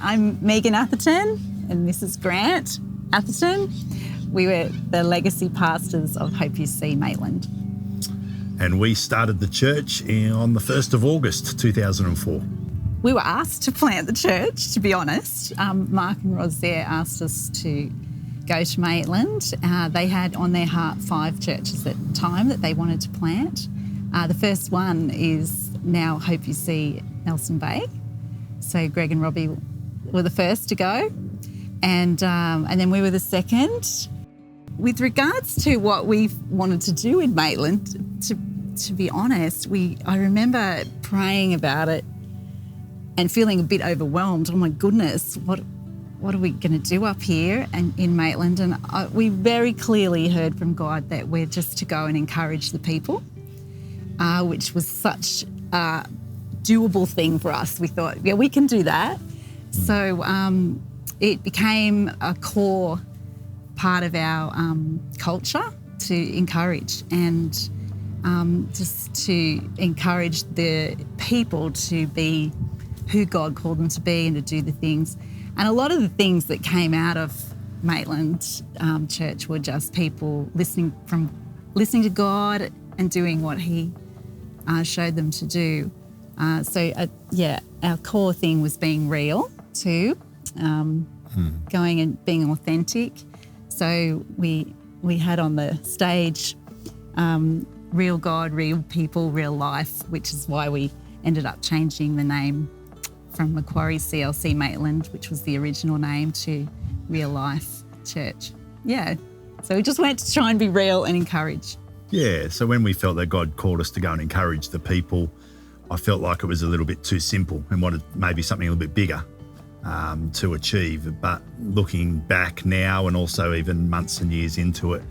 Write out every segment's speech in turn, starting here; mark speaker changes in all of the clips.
Speaker 1: I'm Megan Atherton and this is Grant Atherton. We were the legacy pastors of HopeUC Maitland.
Speaker 2: And we started the church on the 1st of August 2004.
Speaker 1: We were asked to plant the church, to be honest. Mark and Roz there asked us to go to Maitland. They had on their heart 5 churches at the time that they wanted to plant. The first one is now HopeUC Nelson Bay. So Greg and Robbie were the first to go. And then we were the second. With regards to what we wanted to do in Maitland, to be honest, I remember praying about it and feeling a bit overwhelmed. Oh my goodness, what are we going to do up here and in Maitland? And we very clearly heard from God that we're just to go and encourage the people, which was such a doable thing for us. We thought, yeah, we can do that. So it became a core part of our culture to encourage and just to encourage the people to be who God called them to be and to do the things. And a lot of the things that came out of Maitland Church were just people listening to God and doing what He showed them to do. Our core thing was being real too, going and being authentic. So we had on the stage real God, real people, real life, which is why we ended up changing the name from Macquarie CLC Maitland, which was the original name, to Real Life Church. Yeah, so we just went to try and be real and encourage.
Speaker 2: Yeah, so when we felt that God called us to go and encourage the people, I felt like it was a little bit too simple and wanted maybe something a little bit bigger to achieve. But looking back now and also even months and years into it,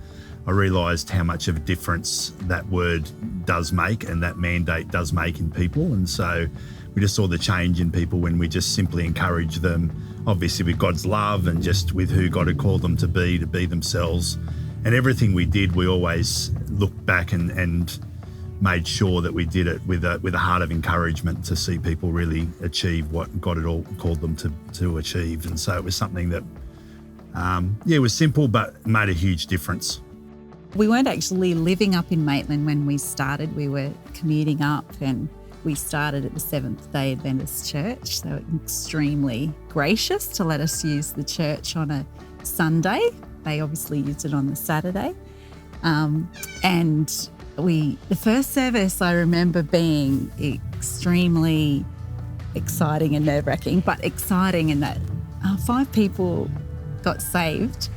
Speaker 2: I realised how much of a difference that word does make and that mandate does make in people. And so we just saw the change in people when we just simply encourage them, obviously with God's love and just with who God had called them to be themselves. And everything we did, we always looked back and made sure that we did it with a heart of encouragement to see people really achieve what God had all called them to achieve. And so it was something that, it was simple but made a huge difference.
Speaker 1: We weren't actually living up in Maitland when we started. We were commuting up and we started at the Seventh-day Adventist Church. They were extremely gracious to let us use the church on a Sunday. They obviously used it on the Saturday. And the first service I remember being extremely exciting and nerve-wracking, but exciting in that 5 people got saved.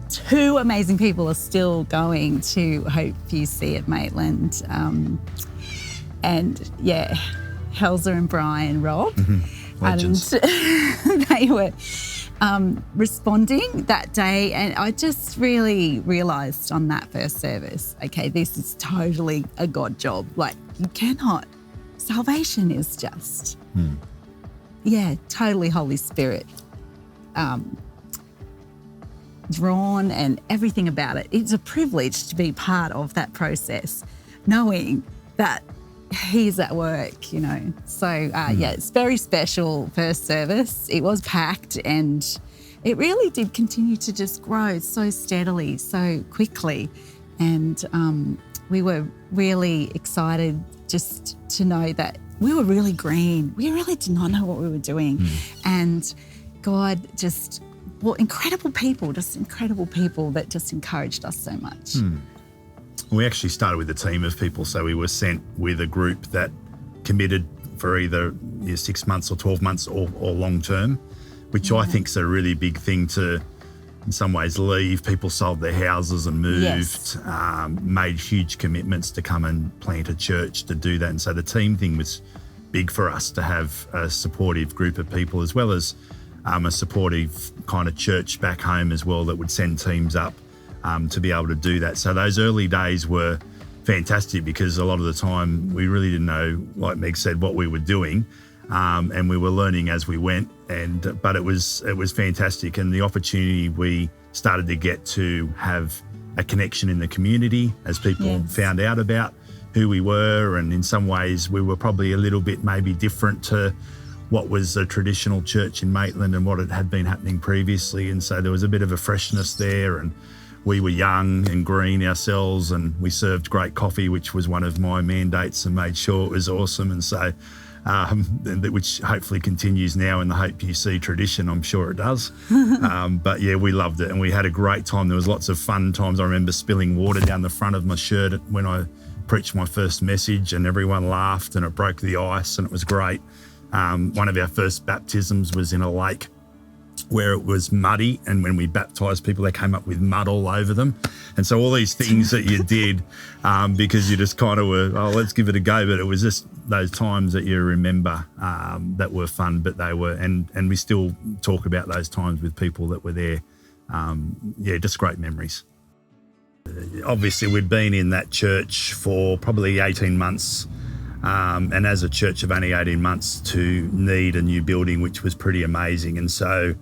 Speaker 1: 2 amazing people are still going to HopeUC at Maitland. And yeah, Helza and Brian Rob.
Speaker 2: Legends.
Speaker 1: And they were responding that day. And I just really realised on that first service, okay, this is totally a God job. Like, you cannot. Salvation is just, totally Holy Spirit drawn and everything about it. It's a privilege to be part of that process, knowing that He's at work, you know. So, it's very special first service. It was packed and it really did continue to just grow so steadily, so quickly. And we were really excited just to know that we were really green. We really did not know what we were doing. And God just, incredible people that just encouraged us so much.
Speaker 2: We actually started with a team of people, so we were sent with a group that committed for either 6 months or 12 months or long term, which I think is a really big thing to, in some ways, leave. People sold their houses and moved, made huge commitments to come and plant a church to do that. And so the team thing was big for us, to have a supportive group of people, as well as a supportive kind of church back home as well that would send teams up to be able to do that. So those early days were fantastic because a lot of the time we really didn't know, like Meg said, what we were doing, and we were learning as we went. But it was fantastic, and the opportunity we started to get to have a connection in the community as people found out about who we were, and in some ways we were probably a little bit maybe different to what was a traditional church in Maitland and what had been happening previously. And so there was a bit of a freshness there, and we were young and green ourselves, and we served great coffee, which was one of my mandates, and made sure it was awesome. And so, which hopefully continues now in the HopeUC tradition. I'm sure it does. But yeah, we loved it, and we had a great time. There was lots of fun times. I remember spilling water down the front of my shirt when I preached my first message, and everyone laughed, and it broke the ice, and it was great. One of our first baptisms was in a lake where it was muddy, and when we baptised people, they came up with mud all over them. And so all these things that you did because you just kind of were, oh, let's give it a go. But it was just those times that you remember that were fun, but they were, and we still talk about those times with people that were there. Just great memories. Obviously, we'd been in that church for probably 18 months. And as a church of only 18 months to need a new building, which was pretty amazing. And so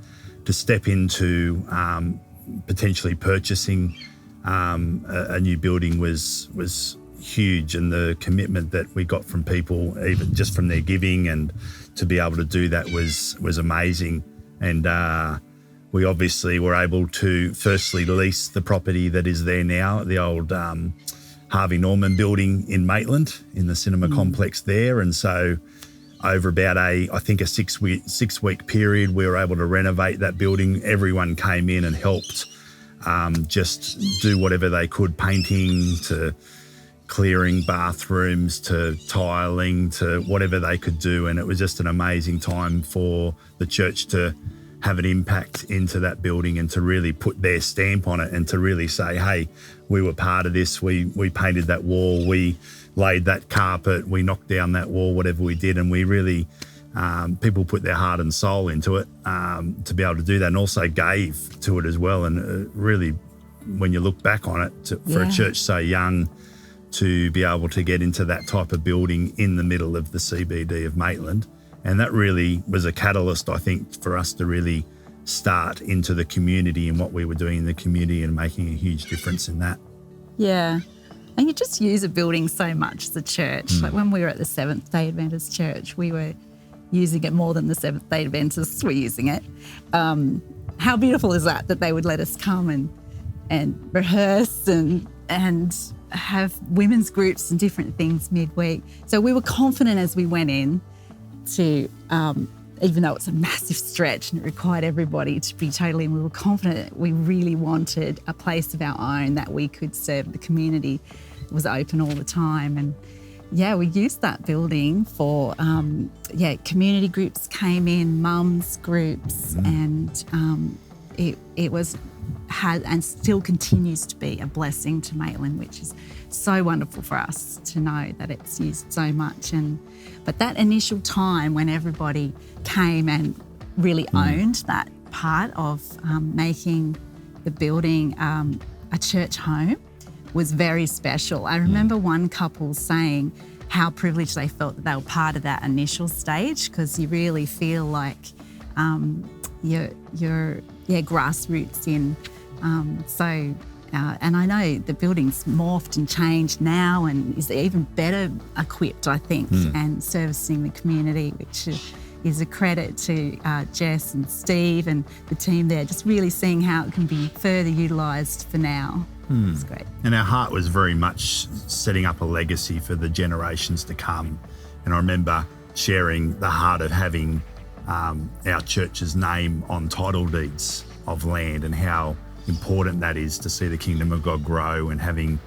Speaker 2: to step into potentially purchasing a new building was huge. And the commitment that we got from people, even just from their giving, and to be able to do that was amazing. And we obviously were able to firstly lease the property that is there now, the old Harvey Norman building in Maitland, in the cinema complex there. And so over about a 6-week period, we were able to renovate that building. Everyone came in and helped just do whatever they could, painting to clearing bathrooms to tiling to whatever they could do. And it was just an amazing time for the church to have an impact into that building and to really put their stamp on it, and to really say, hey, we were part of this. We painted that wall, we laid that carpet, we knocked down that wall, whatever we did. And we really, people put their heart and soul into it to be able to do that, and also gave to it as well. And really, when you look back on it, for a church so young to be able to get into that type of building in the middle of the CBD of Maitland. And that really was a catalyst, I think, for us to really start into the community and what we were doing in the community and making a huge difference in that.
Speaker 1: Yeah. And you just use a building so much as a church. Like when we were at the Seventh-day Adventist Church, we were using it more than the Seventh-day Adventists were using it. How beautiful is that they would let us come and rehearse and have women's groups and different things midweek. So we were confident as we went in to, even though it's a massive stretch and it required everybody to be totally, and we were confident we really wanted a place of our own that we could serve the community. It was open all the time. And we used that building for, community groups came in, mums groups, and it had and still continues to be a blessing to Maitland, which is so wonderful for us to know that it's used so much. But that initial time when everybody came and really owned that part of making the building a church home was very special. I remember one couple saying how privileged they felt that they were part of that initial stage, because you really feel like you're grassroots in. And I know the building's morphed and changed now and is even better equipped, I think, and servicing the community, which is a credit to Jess and Steve and the team there, just really seeing how it can be further utilised for now. It's great.
Speaker 2: And our heart was very much setting up a legacy for the generations to come. And I remember sharing the heart of having our church's name on title deeds of land, and how important that is to see the kingdom of God grow, and having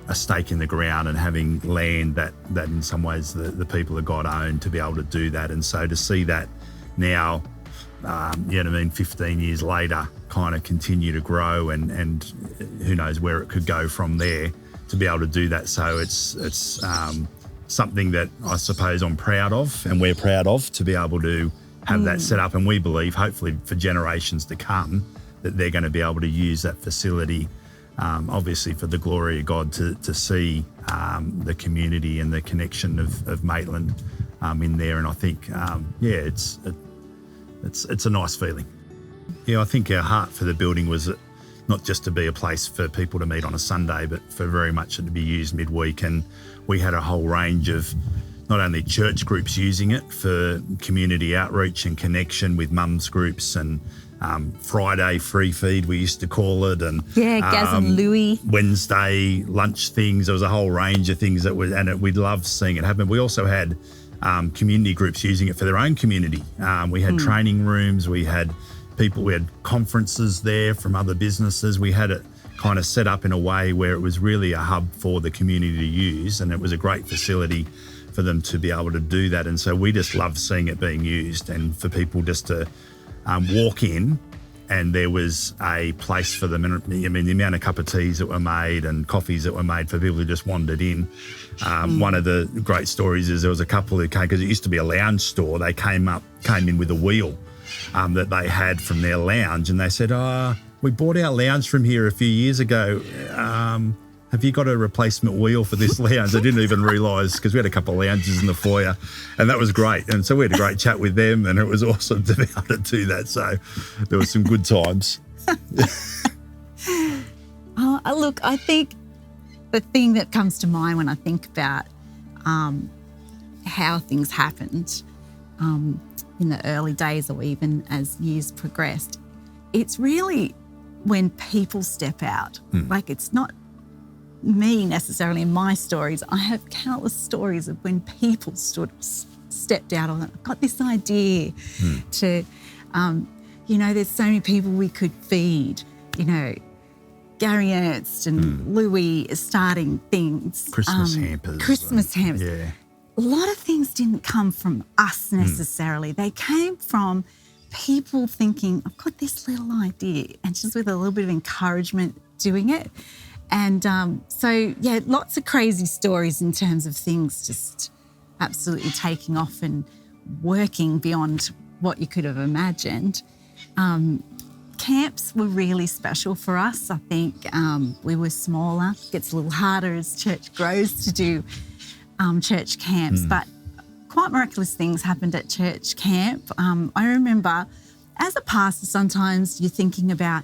Speaker 2: a stake in the ground and having land that in some ways the people of God own, to be able to do that. And so to see that now, 15 years later, kind of continue to grow, and who knows where it could go from there, to be able to do that. So it's something that I suppose I'm proud of, and we're proud of, to be able to have that set up. And we believe, hopefully for generations to come, that they're going to be able to use that facility, obviously for the glory of God, to see the community and the connection of Maitland in there. And I think, it's a nice feeling. Yeah, I think our heart for the building was not just to be a place for people to meet on a Sunday, but for very much to be used midweek. And we had a whole range of not only church groups using it for community outreach and connection with mums groups and Friday free feed, we used to call it, and
Speaker 1: Gaz and Louie.
Speaker 2: Wednesday lunch things. There was a whole range of things that we loved seeing it happen. We also had community groups using it for their own community. We had training rooms, we had conferences there from other businesses. We had it kind of set up in a way where it was really a hub for the community to use, and it was a great facility for them to be able to do that. And so we just loved seeing it being used, and for people just to walk in and there was a place for them. And I mean, the amount of cup of teas that were made and coffees that were made for people who just wandered in. One of the great stories is there was a couple who came, because it used to be a lounge store. They came in with a wheel that they had from their lounge, and they said, we bought our lounge from here a few years ago. Have you got a replacement wheel for this lounge? I didn't even realise, because we had a couple of lounges in the foyer, and that was great. And so we had a great chat with them, and it was awesome to be able to do that. So there were some good times.
Speaker 1: Look, I think the thing that comes to mind when I think about how things happened in the early days, or even as years progressed, it's really when people step out. Like, it's not me necessarily in my stories. I have countless stories of when people stepped out on it. I've got this idea to, there's so many people we could feed, Gary Ernst and Louie starting things.
Speaker 2: Christmas hampers. Yeah.
Speaker 1: A lot of things didn't come from us necessarily. They came from people thinking, I've got this little idea, and just with a little bit of encouragement doing it. And lots of crazy stories in terms of things just absolutely taking off and working beyond what you could have imagined. Camps were really special for us. I think we were smaller. It gets a little harder as church grows to do church camps, but quite miraculous things happened at church camp. I remember as a pastor, sometimes you're thinking about,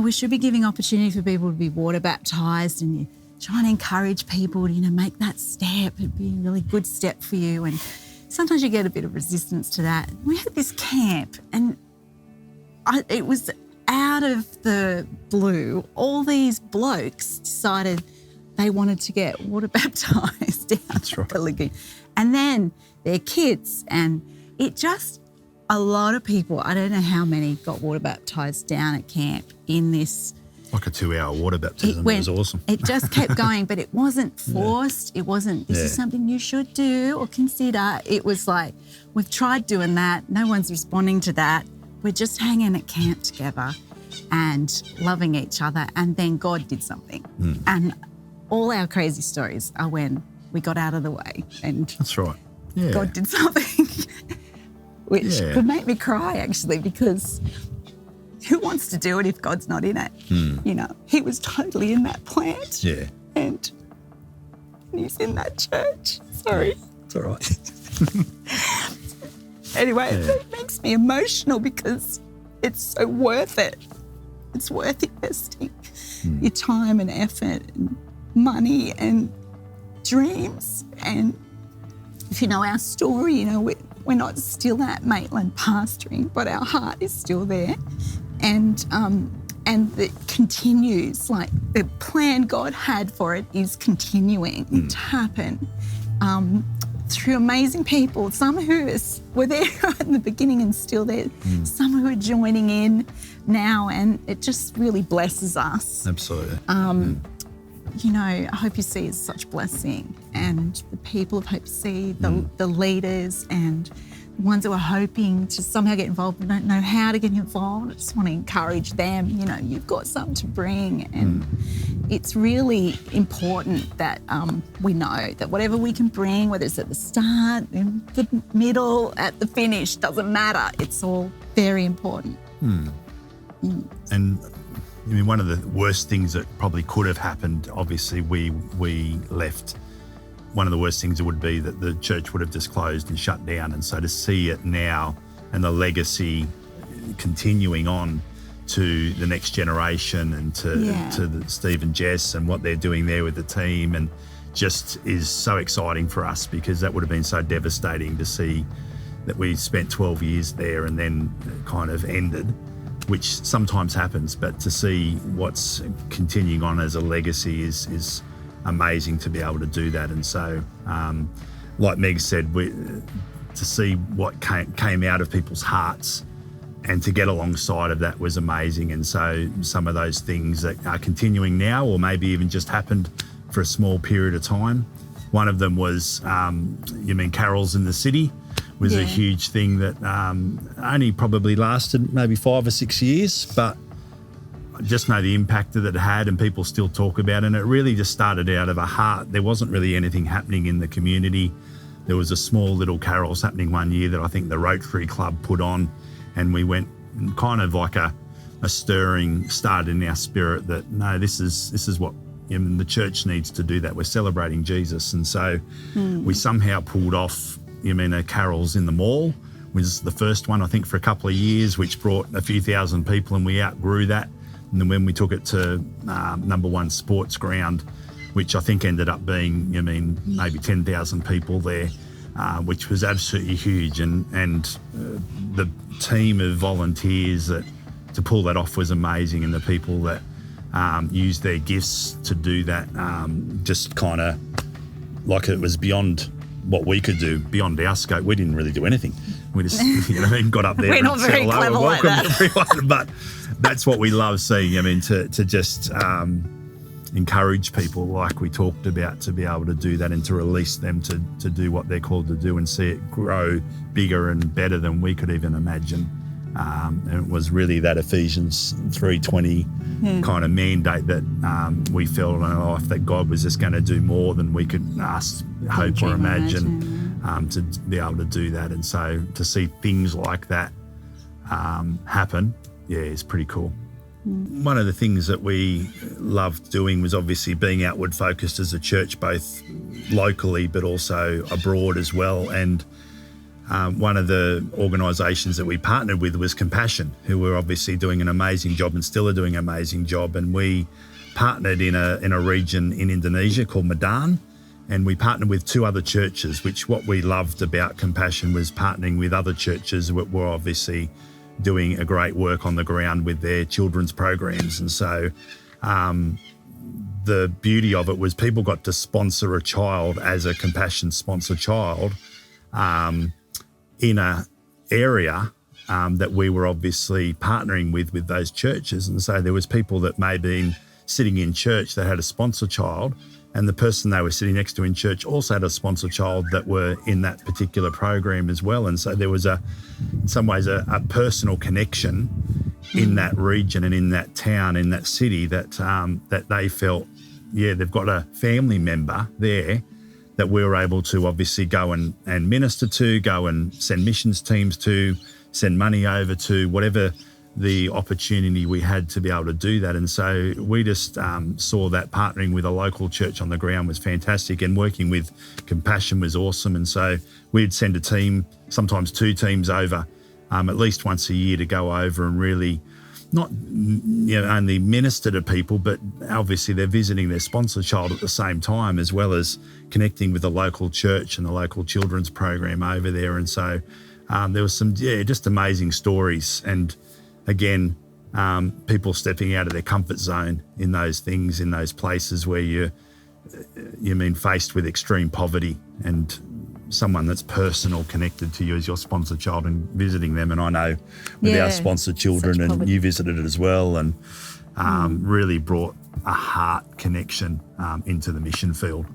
Speaker 1: we should be giving opportunity for people to be water baptised, and you're trying to encourage people to, make that step. It'd be a really good step for you. And sometimes you get a bit of resistance to that. We had this camp, and it was out of the blue. All these blokes decided they wanted to get water baptised down the lagoon. And then their kids, and it just... a lot of people, I don't know how many, got water baptised down at camp in this.
Speaker 2: Like a 2-hour water baptism. It was awesome.
Speaker 1: It just kept going, but it wasn't forced. It wasn't, this is something you should do or consider. It was like, we've tried doing that. No one's responding to that. We're just hanging at camp together and loving each other. And then God did something. And all our crazy stories are when we got out of the way. And
Speaker 2: that's right. Yeah.
Speaker 1: God did something. Which could make me cry, actually, because who wants to do it if God's not in it? He was totally in that plant.
Speaker 2: Yeah.
Speaker 1: And he's in that church. Sorry.
Speaker 2: It's all right.
Speaker 1: Anyway, it makes me emotional because it's so worth it. It's worth investing your time and effort and money and dreams. And if you know our story, we're not still at Maitland pastoring, but our heart is still there. And it continues, like the plan God had for it is continuing to happen through amazing people, some who were there in the beginning and still there, some who are joining in now, and it just really blesses us.
Speaker 2: Absolutely.
Speaker 1: HopeUC is such a blessing, and the people of HopeUC, the leaders and the ones who are hoping to somehow get involved but don't know how to get involved, I just want to encourage them, you've got something to bring, and it's really important that we know that whatever we can bring, whether it's at the start, in the middle, at the finish, doesn't matter. It's all very important.
Speaker 2: And one of the worst things that probably could have happened, obviously we left. One of the worst things would be that the church would have just closed and shut down. And so to see it now and the legacy continuing on to the next generation and to Steve and Jess and what they're doing there with the team, and just is so exciting for us, because that would have been so devastating to see that we spent 12 years there and then kind of ended, which sometimes happens, but to see what's continuing on as a legacy is amazing to be able to do that. And so, like Meg said, to see what came out of people's hearts and to get alongside of that was amazing. And so some of those things that are continuing now, or maybe even just happened for a small period of time. One of them was, carols in the city was a huge thing that only probably lasted maybe 5 or 6 years, but I just know the impact that it had, and people still talk about it. And it really just started out of a heart. There wasn't really anything happening in the community. There was a small little carols happening one year that I think the Rotary Club put on, and we went kind of like a stirring started in our spirit that, no, this is what the church needs to do, that we're celebrating Jesus. And so we somehow pulled off carols in the mall. Was the first one, I think, for a couple of years, which brought a few thousand people, and we outgrew that. And then when we took it to number one sports ground, which I think ended up being, maybe 10,000 people there, which was absolutely huge. And the team of volunteers to pull that off was amazing, and the people that used their gifts to do that, just kind of like it was beyond what we could do, beyond our scope. We didn't really do anything. We just got up there
Speaker 1: We're
Speaker 2: and
Speaker 1: not very clever like that.
Speaker 2: Everyone. But that's what we love seeing. To just encourage people, like we talked about, to be able to do that and to release them to do what they're called to do and see it grow bigger and better than we could even imagine. And it was really that Ephesians 3:20 kind of mandate that we felt in our life, that God was just going to do more than we could ask, hope or imagine, to be able to do that. And so to see things like that happen, is pretty cool. One of the things that we loved doing was obviously being outward focused as a church, both locally but also abroad as well. And one of the organisations that we partnered with was Compassion, who were obviously doing an amazing job and still are doing an amazing job. And we partnered in a region in Indonesia called Medan, and we partnered with 2 other churches, which what we loved about Compassion was partnering with other churches that were obviously doing a great work on the ground with their children's programs. And so the beauty of it was people got to sponsor a child as a Compassion sponsor child in a area that we were obviously partnering with those churches. And so there was people that may have been sitting in church that had a sponsor child, and the person they were sitting next to in church also had a sponsor child that were in that particular program as well. And so there was in some ways a personal connection in that region and in that town, in that city, that that they felt, they've got a family member there that we were able to obviously go and minister to, go and send missions teams to, send money over to, whatever the opportunity we had to be able to do that. And so we just saw that partnering with a local church on the ground was fantastic, and working with Compassion was awesome. And so we'd send a team, sometimes 2 teams over, at least once a year, to go over and really not only minister to people, but obviously they're visiting their sponsor child at the same time, as well as connecting with the local church and the local children's program over there. And so there was some, just amazing stories. And again, people stepping out of their comfort zone in those things, in those places where you're faced with extreme poverty, and someone that's personal, connected to you as your sponsor child, and visiting them. And I know with our sponsored children, and you visited it as well, and really brought a heart connection into the mission field.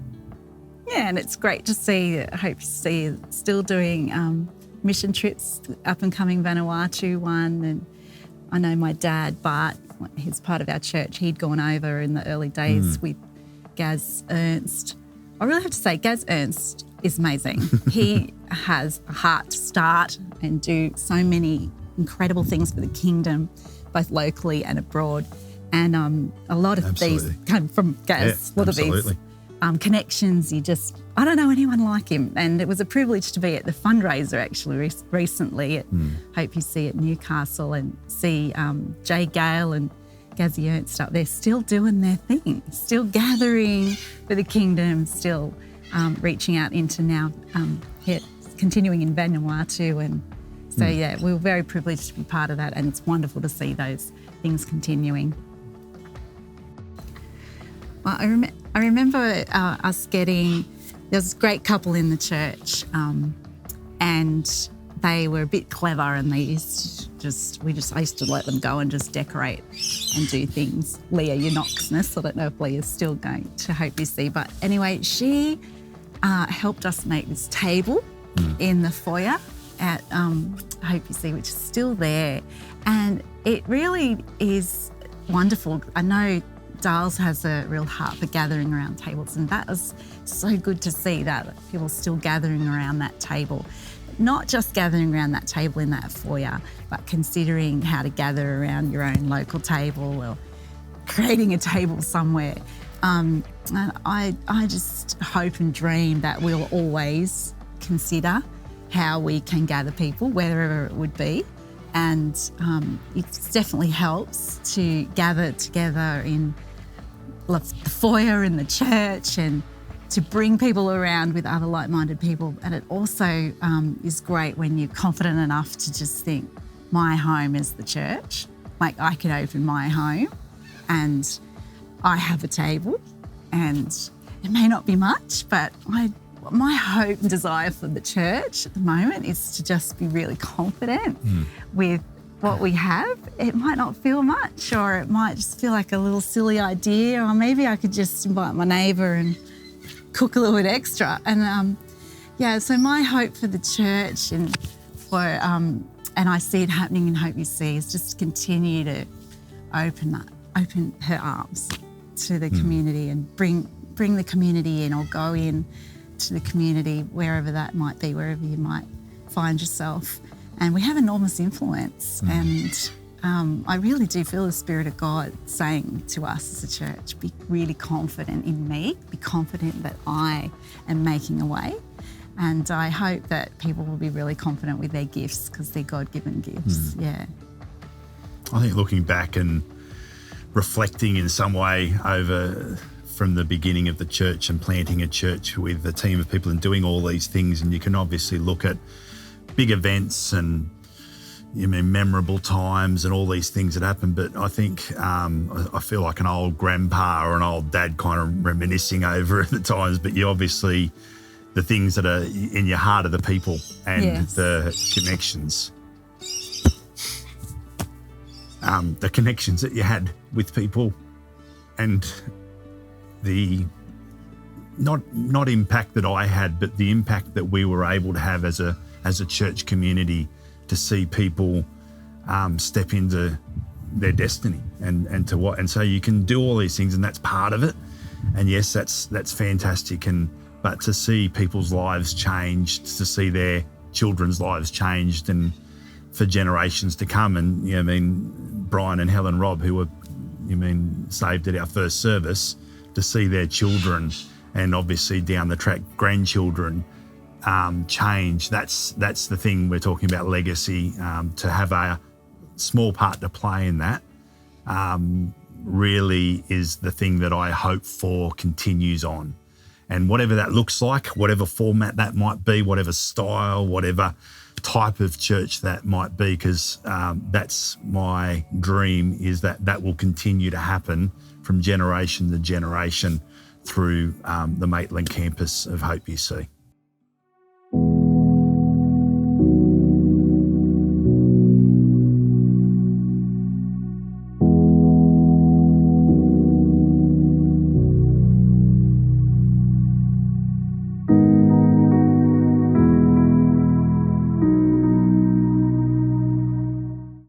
Speaker 1: Yeah, and it's great to see HopeUC still doing mission trips, up and coming Vanuatu one. And I know my dad, Bart, he's part of our church, he'd gone over in the early days with Gaz Ernst. I really have to say, Gaz Ernst is amazing. He has a heart to start and do so many incredible things for the kingdom, both locally and abroad. And a lot of these come from Gaz. A lot of these connections, I don't know anyone like him. And it was a privilege to be at the fundraiser actually recently at HopeUC at Newcastle, and see Jay Gale and Gazzy Ernst up there still doing their thing, still gathering for the kingdom, still reaching out into now, continuing in Vanuatu. And so, we were very privileged to be part of that, and it's wonderful to see those things continuing. Well, I remember us getting, there was a great couple in the church, and they were a bit clever, and they used to I used to let them go and just decorate and do things. Leah Unoxness, I don't know if Leah's still going to HopeUC, but anyway, she helped us make this table in the foyer at HopeUC, which is still there. And it really is wonderful. I know Dales has a real heart for gathering around tables, and that was so good to see that people still gathering around that table. Not just gathering around that table in that foyer, but considering how to gather around your own local table or creating a table somewhere. And I just hope and dream that we'll always consider how we can gather people, wherever it would be. And it definitely helps to gather together in the foyer in the church and to bring people around with other like-minded people. And it also is great when you're confident enough to just think, my home is the church. Like, I can open my home and I have a table, and it may not be much, but my hope and desire for the church at the moment is to just be really confident with what we have. It might not feel much, or it might just feel like a little silly idea, or maybe I could just invite my neighbour and cook a little bit extra. And so my hope for the church and I see it happening in HopeUC is just continue to open her arms to the community and bring the community in, or go in to the community, wherever that might be, wherever you might find yourself. And we have enormous influence. And I really do feel the Spirit of God saying to us as a church, be really confident in me, be confident that I am making a way. And I hope that people will be really confident with their gifts, because they're God-given gifts.
Speaker 2: I think looking back and reflecting in some way over from the beginning of the church and planting a church with a team of people and doing all these things, and you can obviously look at big events and memorable times and all these things that happen, but I think I feel like an old grandpa or an old dad kind of reminiscing over the times, but you obviously, the things that are in your heart are the people and the connections. The connections that you had with people, and the not impact that I had, but the impact that we were able to have as a church community, to see people step into their destiny and so you can do all these things, and that's part of it. And yes, that's fantastic. But to see people's lives changed, to see their children's lives changed, and for generations to come. And Brian and Helen Robb, who were saved at our first service, to see their children, and obviously down the track grandchildren, change. That's the thing we're talking about, legacy. To have a small part to play in that really is the thing that I hope for continues on. And whatever that looks like, whatever format that might be, whatever style, whatever type of church that might be, because that's my dream, is that will continue to happen from generation to generation through the Maitland campus of HopeUC.